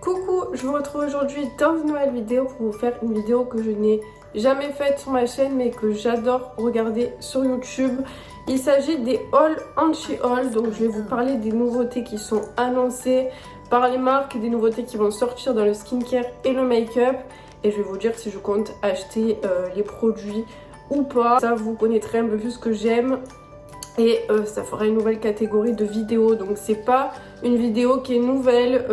Coucou, je vous retrouve aujourd'hui dans une nouvelle vidéo pour vous faire une vidéo que je n'ai jamais faite sur ma chaîne mais que j'adore regarder sur YouTube. Il s'agit des hauls anti-haul, donc je vais vous parler des nouveautés qui sont annoncées par les marques, des nouveautés qui vont sortir dans le skincare et le make-up, et je vais vous dire si je compte acheter les produits ou pas. Ça, vous connaîtrez un peu plus ce que j'aime. Et ça fera une nouvelle catégorie de vidéos, donc c'est pas une vidéo qui est nouvelle,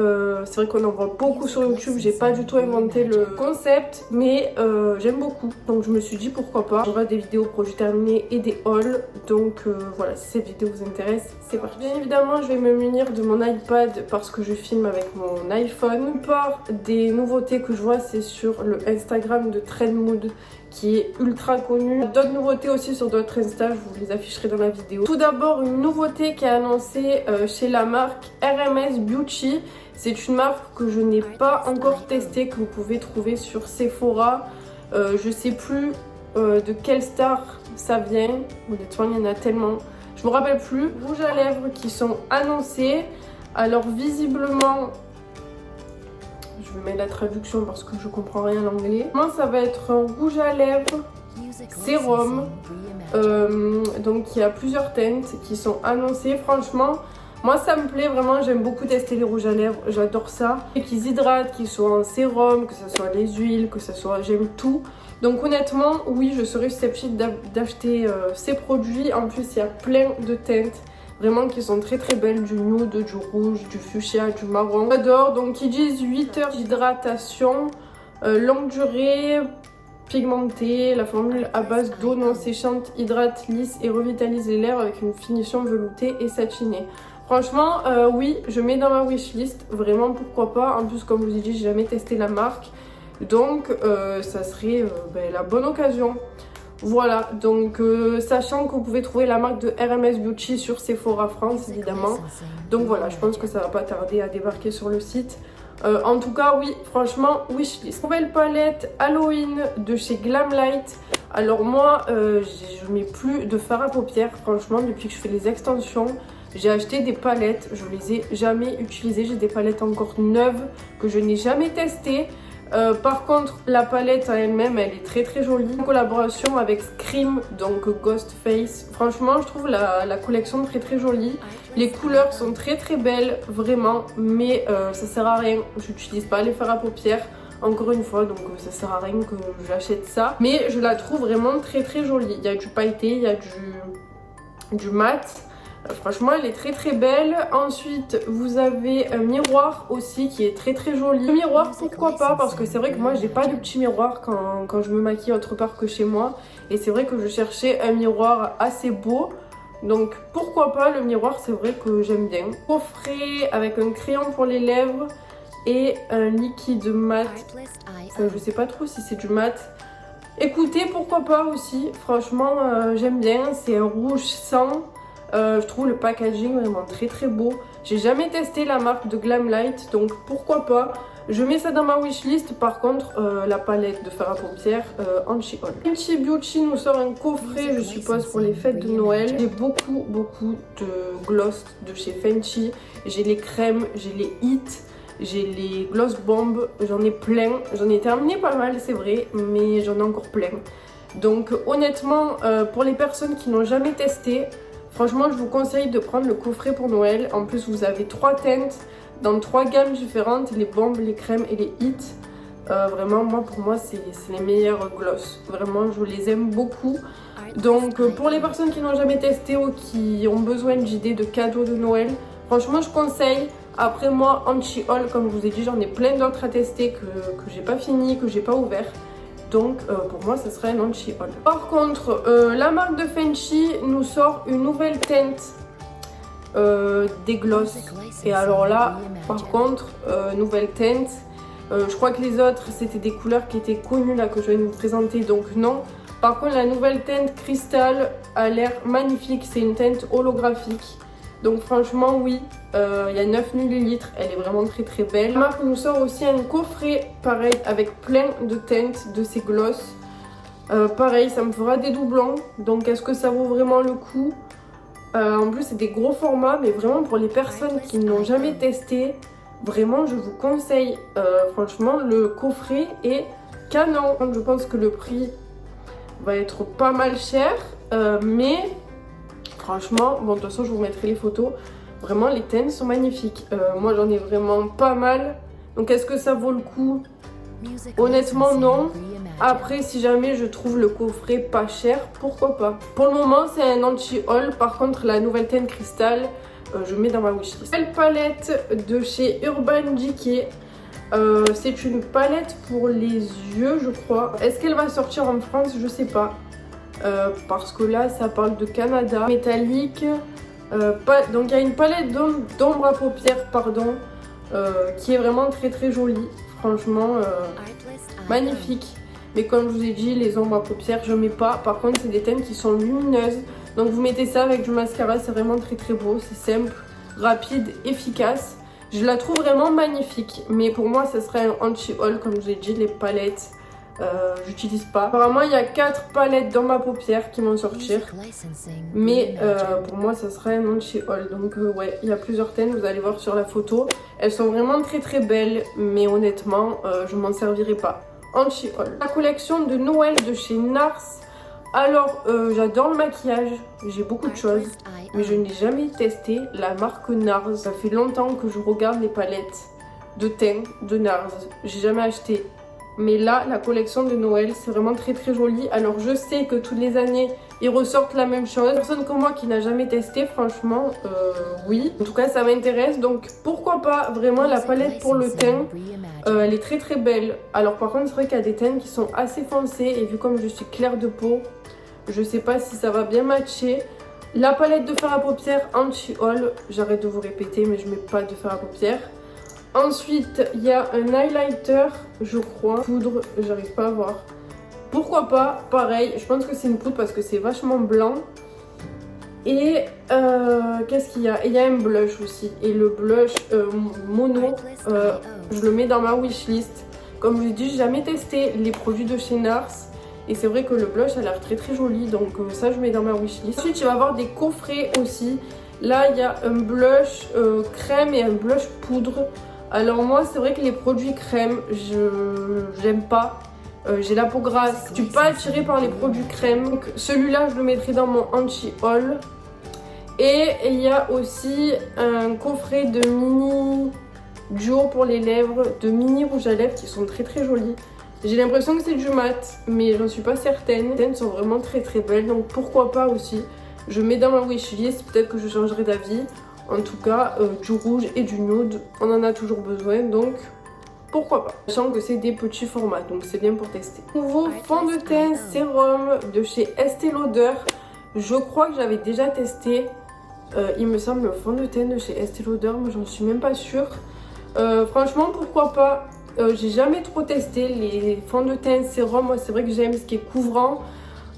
c'est vrai qu'on en voit beaucoup sur YouTube, j'ai pas du tout inventé le concept, mais j'aime beaucoup, donc je me suis dit pourquoi pas. Il y aura des vidéos produits terminés et des hauls, donc voilà, si cette vidéo vous intéresse, c'est parti. Bien évidemment, je vais me munir de mon iPad parce que je filme avec mon iPhone. La plupart des nouveautés que je vois, c'est sur le Instagram de Trendmood, qui est ultra connu. D'autres nouveautés aussi sur d'autres Insta, je vous les afficherai dans la vidéo. Tout d'abord, une nouveauté qui est annoncée chez la marque RMS Beauty. C'est une marque que je n'ai pas encore testée, que vous pouvez trouver sur Sephora. Je sais plus de quelle star ça vient. Honnêtement, il y en a tellement. Je me rappelle plus. Rouges à lèvres qui sont annoncés. Alors visiblement, je vais mettre la traduction parce que je comprends rien en anglais. Moi, ça va être un rouge à lèvres sérum. Donc il y a plusieurs teintes qui sont annoncées. Franchement, moi ça me plaît vraiment. J'aime beaucoup tester les rouges à lèvres. J'adore ça. Et qu'ils hydratent, qu'ils soient en sérum, que ce soit les huiles, que ce soit... J'aime tout. Donc honnêtement, oui, je serais susceptible d'acheter ces produits. En plus, il y a plein de teintes. Vraiment qui sont très très belles, du nude, du rouge, du fuchsia, du marron. J'adore, donc ils disent 8 heures d'hydratation, longue durée, pigmentée, la formule à base d'eau non séchante hydrate, lisse et revitalise les lèvres avec une finition veloutée et satinée. Franchement, oui, je mets dans ma wishlist, vraiment pourquoi pas. En plus, comme je vous ai dit, j'ai jamais testé la marque, donc ça serait la bonne occasion. Voilà, donc sachant que vous pouvez trouver la marque de RMS Beauty sur Sephora France évidemment. Donc voilà, je pense que ça va pas tarder à débarquer sur le site. En tout cas, oui, franchement, wishlist. Nouvelle palette Halloween de chez Glamlight. Alors moi, je mets plus de fard à paupières, franchement, depuis que je fais les extensions. J'ai acheté des palettes, je les ai jamais utilisées. J'ai des palettes encore neuves que je n'ai jamais testées. Par contre, la palette en elle-même, elle est très très jolie. En collaboration avec Scream, donc Ghostface. Franchement, je trouve la collection très très jolie. Les couleurs sont très très belles, vraiment. Mais ça sert à rien. J'utilise pas les fards à paupières, encore une fois. Donc ça sert à rien que j'achète ça. Mais je la trouve vraiment très très jolie. Il y a du pailleté, il y a du mat. Franchement, elle est très très belle. Ensuite, vous avez un miroir aussi qui est très très joli. Le miroir, pourquoi pas, parce que c'est vrai que moi j'ai pas de petit miroir quand je me maquille autre part que chez moi. Et c'est vrai que je cherchais un miroir assez beau. Donc pourquoi pas, le miroir, c'est vrai que j'aime bien. Coffret avec un crayon pour les lèvres et un liquide mat. Je sais pas trop si c'est du mat. Écoutez, pourquoi pas aussi. Franchement, j'aime bien. C'est un rouge sang. Je trouve le packaging vraiment très très beau. J'ai jamais testé la marque de Glamlight, donc pourquoi pas. Je mets ça dans ma wishlist. Par contre, la palette de fard à paupières anti-haul. Fenty Beauty nous sort un coffret, je suppose, pour les fêtes de Noël. J'ai beaucoup de gloss de chez Fenty. J'ai les crèmes, j'ai les hits, j'ai les gloss bombs. J'en ai plein. J'en ai terminé pas mal, c'est vrai, mais j'en ai encore plein. Donc honnêtement, pour les personnes qui n'ont jamais testé, franchement, je vous conseille de prendre le coffret pour Noël. En plus, vous avez 3 teintes dans 3 gammes différentes, les bombes, les crèmes et les hits. Vraiment, pour moi, c'est les meilleurs gloss. Vraiment, je les aime beaucoup. Donc, pour les personnes qui n'ont jamais testé ou qui ont besoin d'idées de cadeaux de Noël, franchement, je conseille. Après, moi, anti-haul, comme je vous ai dit, j'en ai plein d'autres à tester que j'ai pas fini, que j'ai pas ouvert. Donc pour moi ça serait un anti-haul. Par contre la marque de Fenty nous sort une nouvelle teinte des gloss. Et alors là par contre nouvelle teinte, je crois que les autres c'était des couleurs qui étaient connues là que je vais vous présenter, donc non. Par contre la nouvelle teinte cristal a l'air magnifique, c'est une teinte holographique. Donc franchement oui, il y a 9 ml, elle est vraiment très très belle. La marque nous sort aussi un coffret pareil avec plein de teintes de ces gloss. Pareil, ça me fera des doublons, donc est-ce que ça vaut vraiment le coup? En plus c'est des gros formats, mais vraiment pour les personnes qui n'ont jamais testé, Vraiment, je vous conseille. Franchement, le coffret est canon. Je pense que le prix va être pas mal cher. Mais franchement, bon, de toute façon, je vous mettrai les photos. Vraiment, les teintes sont magnifiques. Moi, j'en ai vraiment pas mal. Donc, est-ce que ça vaut le coup? Honnêtement, non. Après, si jamais je trouve le coffret pas cher, pourquoi pas. Pour le moment, c'est un anti-haul. Par contre, la nouvelle teinte cristal, je mets dans ma wishlist. Belle palette de chez Urban Decay. C'est une palette pour les yeux, je crois. Est-ce qu'elle va sortir en France? Je sais pas. Parce que là, ça parle de Canada. Métallique. Donc, il y a une palette d'ombre à paupières, pardon, qui est vraiment très très jolie. Franchement, magnifique. Mais comme je vous ai dit, les ombres à paupières, je mets pas. Par contre, c'est des teintes qui sont lumineuses. Donc, vous mettez ça avec du mascara, c'est vraiment très très beau. C'est simple, rapide, efficace. Je la trouve vraiment magnifique. Mais pour moi, ça serait un anti-haul, comme je vous ai dit, les palettes. J'utilise pas. Apparemment, il y a 4 palettes dans ma paupière qui vont sortir. Mais pour moi, ça serait un anti-haul. Donc, ouais, il y a plusieurs teintes. Vous allez voir sur la photo. Elles sont vraiment très très belles. Mais honnêtement, je m'en servirai pas. Anti-haul. La collection de Noël de chez NARS. Alors, j'adore le maquillage. J'ai beaucoup de choses. Mais je n'ai jamais testé la marque NARS. Ça fait longtemps que je regarde les palettes de teint de NARS. J'ai jamais acheté. Mais là, la collection de Noël, c'est vraiment très très joli. Alors je sais que toutes les années, ils ressortent la même chose. Personne comme moi qui n'a jamais testé, franchement, oui. En tout cas, ça m'intéresse. Donc pourquoi pas, vraiment, la palette pour le teint, elle est très très belle. Alors par contre, c'est vrai qu'il y a des teintes qui sont assez foncées. Et vu comme je suis claire de peau, je sais pas si ça va bien matcher. La palette de fard à paupières anti-haul, j'arrête de vous répéter, mais je mets pas de fard à paupières. Ensuite, il y a un highlighter, je crois, poudre, j'arrive pas à voir. Pourquoi pas, pareil, je pense que c'est une poudre parce que c'est vachement blanc. Et qu'est-ce qu'il y a? Il y a un blush aussi. Et le blush mono, je le mets dans ma wishlist. Comme je vous ai dit, j'ai jamais testé les produits de chez NARS. Et c'est vrai que le blush a l'air très très joli, donc ça je mets dans ma wishlist. Ensuite, il va y avoir des coffrets aussi. Là, il y a un blush crème et un blush poudre. Alors moi, c'est vrai que les produits crème, j'aime pas. J'ai la peau grasse. Je suis pas attirée par les produits crème. Donc celui-là, je le mettrai dans mon anti-haul. Et il y a aussi un coffret de mini duo pour les lèvres, de mini rouge à lèvres qui sont très très jolis. J'ai l'impression que c'est du mat, mais j'en suis pas certaine. Les teintes sont vraiment très très belles, donc pourquoi pas aussi. Je mets dans ma wishlist, peut-être que je changerai d'avis. En tout cas, du rouge et du nude, on en a toujours besoin, donc pourquoi pas. Sachant que c'est des petits formats, donc c'est bien pour tester. Nouveau fond de teint sérum de chez Estée Lauder. Je crois que j'avais déjà testé, il me semble, le fond de teint de chez Estée Lauder, mais j'en suis même pas sûre. Franchement, pourquoi pas. J'ai jamais trop testé les fonds de teint sérum. Moi, c'est vrai que j'aime ce qui est couvrant.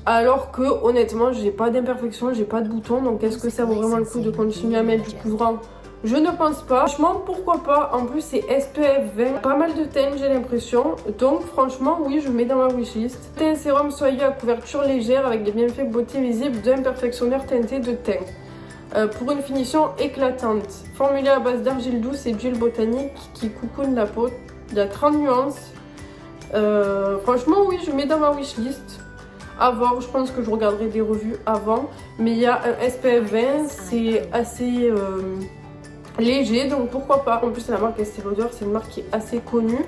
Alors que honnêtement, j'ai pas d'imperfection, j'ai pas de boutons. Donc est-ce que ça vaut vraiment le coup de continuer à mettre du couvrant? Je ne pense pas. Franchement, pourquoi pas? En plus, c'est SPF 20. Pas mal de teintes, j'ai l'impression. Donc franchement, oui, je mets dans ma wishlist. Teint sérum soyeux à couverture légère avec des bienfaits beauté visible d'un perfectionneur teinté de teint. Pour une finition éclatante. Formulé à base d'argile douce et d'huile botanique qui coucoune la peau. Il y a 30 nuances. Franchement, oui, je mets dans ma wishlist. À voir, je pense que je regarderai des revues avant. Mais il y a un SPF 20, c'est assez léger, donc pourquoi pas. En plus, c'est la marque Estée Lauder, c'est une marque qui est assez connue.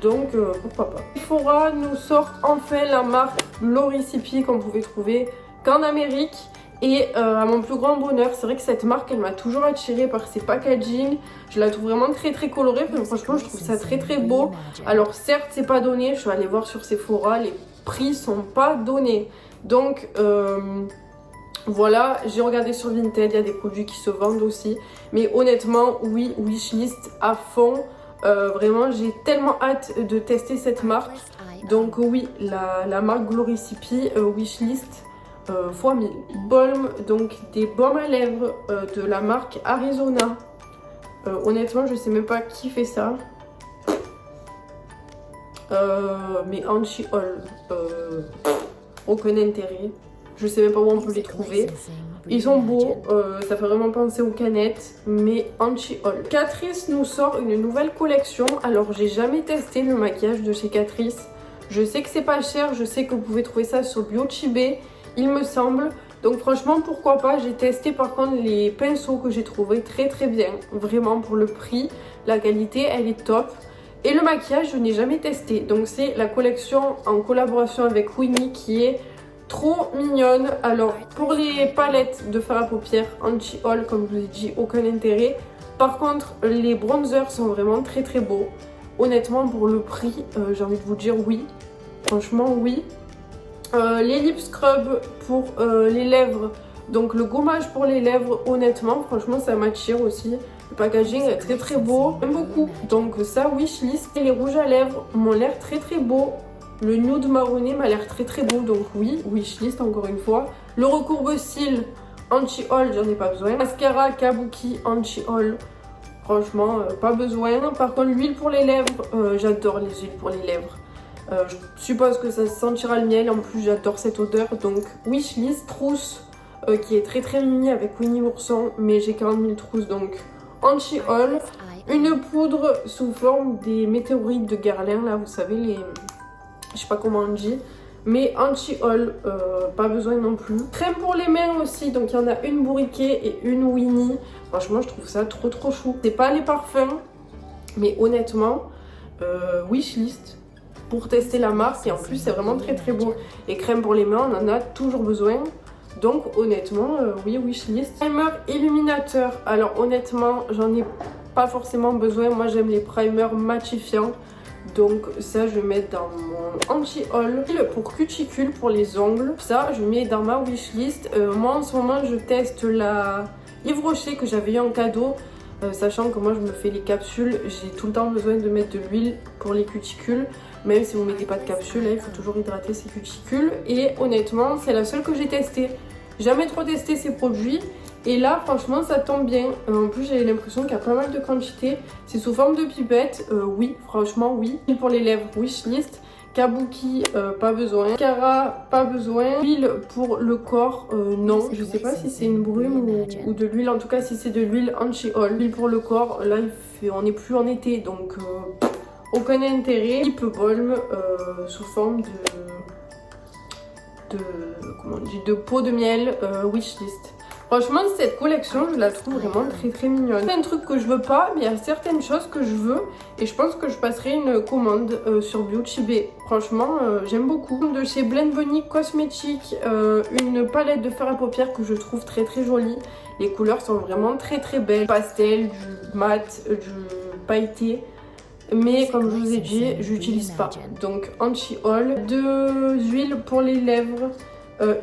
Donc pourquoi pas. Sephora nous sort enfin la marque Gloricipi qu'on pouvait trouver qu'en Amérique. Et à mon plus grand bonheur, c'est vrai que cette marque, elle m'a toujours attirée par ses packaging. Je la trouve vraiment très très colorée. Enfin, franchement, je trouve ça très très beau. Alors certes, c'est pas donné. Je suis allée voir sur Sephora, les prix sont pas donnés. Donc voilà, j'ai regardé sur Vinted, il y a des produits qui se vendent aussi. Mais honnêtement, oui, wishlist à fond. Vraiment, j'ai tellement hâte de tester cette marque. Donc oui, la marque Gloricipi, wishlist x 1000. Balm, donc des baumes à lèvres de la marque Arizona. Honnêtement, je sais même pas qui fait ça. Mais anti-haul, aucun intérêt. Je sais même pas où on peut les trouver. Ils sont beaux, ça fait vraiment penser aux canettes, mais anti-haul. Catrice nous sort une nouvelle collection. Alors j'ai jamais testé le maquillage de chez Catrice. Je sais que c'est pas cher, je sais que vous pouvez trouver ça sur Biochibé, il me semble. Donc franchement pourquoi pas, j'ai testé par contre les pinceaux que j'ai trouvé très très bien. Vraiment pour le prix, la qualité elle est top. Et le maquillage je n'ai jamais testé. Donc c'est la collection en collaboration avec Winnie qui est trop mignonne. Alors pour les palettes de fard à paupières anti-haul, comme je vous ai dit, aucun intérêt. Par contre les bronzers sont vraiment très très beaux. Honnêtement pour le prix, j'ai envie de vous dire oui. Franchement oui. Les lip scrub pour les lèvres. Donc le gommage pour les lèvres, honnêtement, franchement ça m'attire aussi. Le packaging est très très beau, j'aime beaucoup. Donc ça, wishlist. Et les rouges à lèvres m'ont l'air très très beau. Le nude marronné m'a l'air très très beau, donc oui, wishlist encore une fois. Le recourbe-cils anti-haul, j'en ai pas besoin. Mascara Kabuki anti-haul, franchement, pas besoin. Par contre, l'huile pour les lèvres, j'adore les huiles pour les lèvres. Je suppose que ça sentira le miel, en plus j'adore cette odeur. Donc wishlist, trousse qui est très très mini avec Winnie l'ourson, mais j'ai 40 000 trousses donc anti-haul. Une poudre sous forme des météorites de Guerlain, là vous savez les... je sais pas comment on dit, mais anti-haul, pas besoin non plus. Crème pour les mains aussi, donc il y en a une bourriquet et une Winnie. Franchement je trouve ça trop trop chou. C'est pas les parfums, mais honnêtement, wishlist pour tester la marque et en plus c'est vraiment très très beau. Et crème pour les mains, on en a toujours besoin. Donc honnêtement, oui, wishlist. Primer illuminateur. Alors honnêtement, j'en ai pas forcément besoin. Moi j'aime les primers matifiants. Donc ça je vais mettre dans mon anti-haul. Pour cuticule, pour les ongles. Ça je mets dans ma wishlist. Moi en ce moment je teste la Yves Rocher que j'avais eu en cadeau. Sachant que moi je me fais les capsules, j'ai tout le temps besoin de mettre de l'huile pour les cuticules. Même si vous ne mettez pas de capsule, là, il faut toujours hydrater ses cuticules. Et honnêtement, c'est la seule que j'ai testée. Jamais trop testé ces produits. Et là, franchement, ça tombe bien. En plus, j'ai l'impression qu'il y a pas mal de quantité. C'est sous forme de pipette. Oui, franchement, oui. Huile pour les lèvres, wishlist. Kabuki, pas besoin. Mascara, pas besoin. Huile pour le corps, non. Je sais pas si c'est une brume ou de l'huile. En tout cas, si c'est de l'huile anti-haul. Huile pour le corps, là, on n'est plus en été. Donc... aucun intérêt. Lip balm sous forme comment on dit, de peau de miel, wishlist. Franchement cette collection je la trouve vraiment très très mignonne. Il y a un truc que je veux pas mais il y a certaines choses que je veux et je pense que je passerai une commande sur Biochibé. Franchement j'aime beaucoup. De chez Blend Bunny Cosmetics, une palette de fard à paupières que je trouve très très jolie. Les couleurs sont vraiment très très belles. Pastel, du mat, du pailleté. Mais comme je vous ai dit, j'utilise pas. Donc anti-haul. 2 huiles pour les lèvres.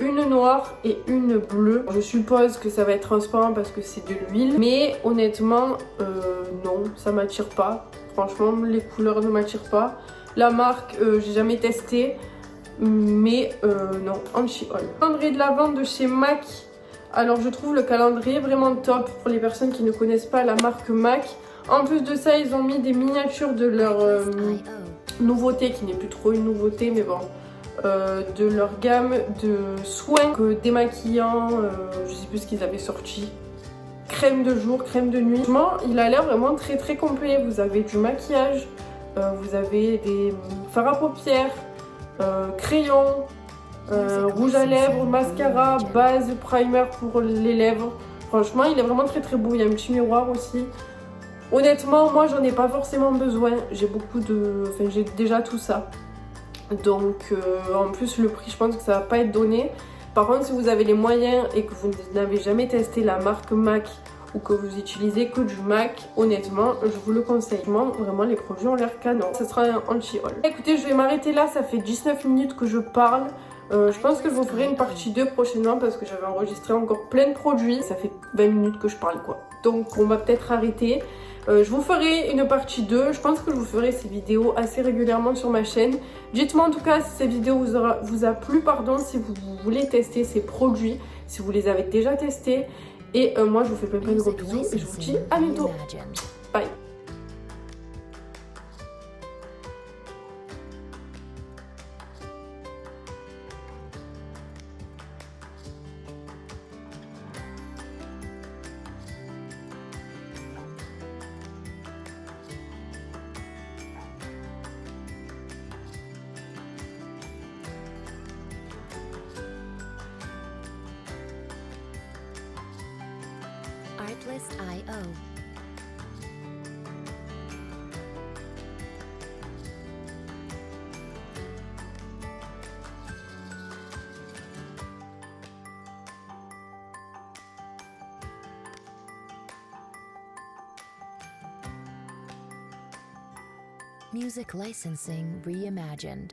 Une noire et une bleue. Je suppose que ça va être transparent parce que c'est de l'huile. Mais honnêtement, non, ça m'attire pas. Franchement, les couleurs ne m'attirent pas. La marque, j'ai jamais testé. Mais non, anti-haul. Calendrier de lavande de chez MAC. Alors je trouve le calendrier vraiment top pour les personnes qui ne connaissent pas la marque MAC. En plus de ça, ils ont mis des miniatures de leur nouveauté, qui n'est plus trop une nouveauté, mais bon, de leur gamme de soins démaquillants, je sais plus ce qu'ils avaient sorti. Crème de jour, crème de nuit. Franchement, il a l'air vraiment très très complet. Vous avez du maquillage, vous avez des fards à paupières, crayons, rouge à lèvres, mascara, base, primer pour les lèvres. Franchement, il est vraiment très très beau. Il y a un petit miroir aussi. Honnêtement, moi j'en ai pas forcément besoin. J'ai beaucoup de... Enfin, j'ai déjà tout ça. Donc, en plus, le prix, je pense que ça va pas être donné. Par contre, si vous avez les moyens et que vous n'avez jamais testé la marque MAC ou que vous utilisez que du MAC, honnêtement, je vous le conseille. Vraiment, les produits ont l'air canon. Ce sera un anti-haul. Écoutez, je vais m'arrêter là. Ça fait 19 minutes que je parle. Je pense que je vous ferai une partie 2 prochainement parce que j'avais enregistré encore plein de produits. Ça fait 20 minutes que je parle quoi. Donc on va peut-être arrêter. Je vous ferai une partie 2. Je pense que je vous ferai ces vidéos assez régulièrement sur ma chaîne. Dites-moi en tout cas si cette vidéo vous a plu, pardon, si vous voulez tester ces produits, si vous les avez déjà testés. Et moi je vous fais plein de gros bisous et je vous dis à bientôt. Bye. Artlist.io. Music licensing reimagined.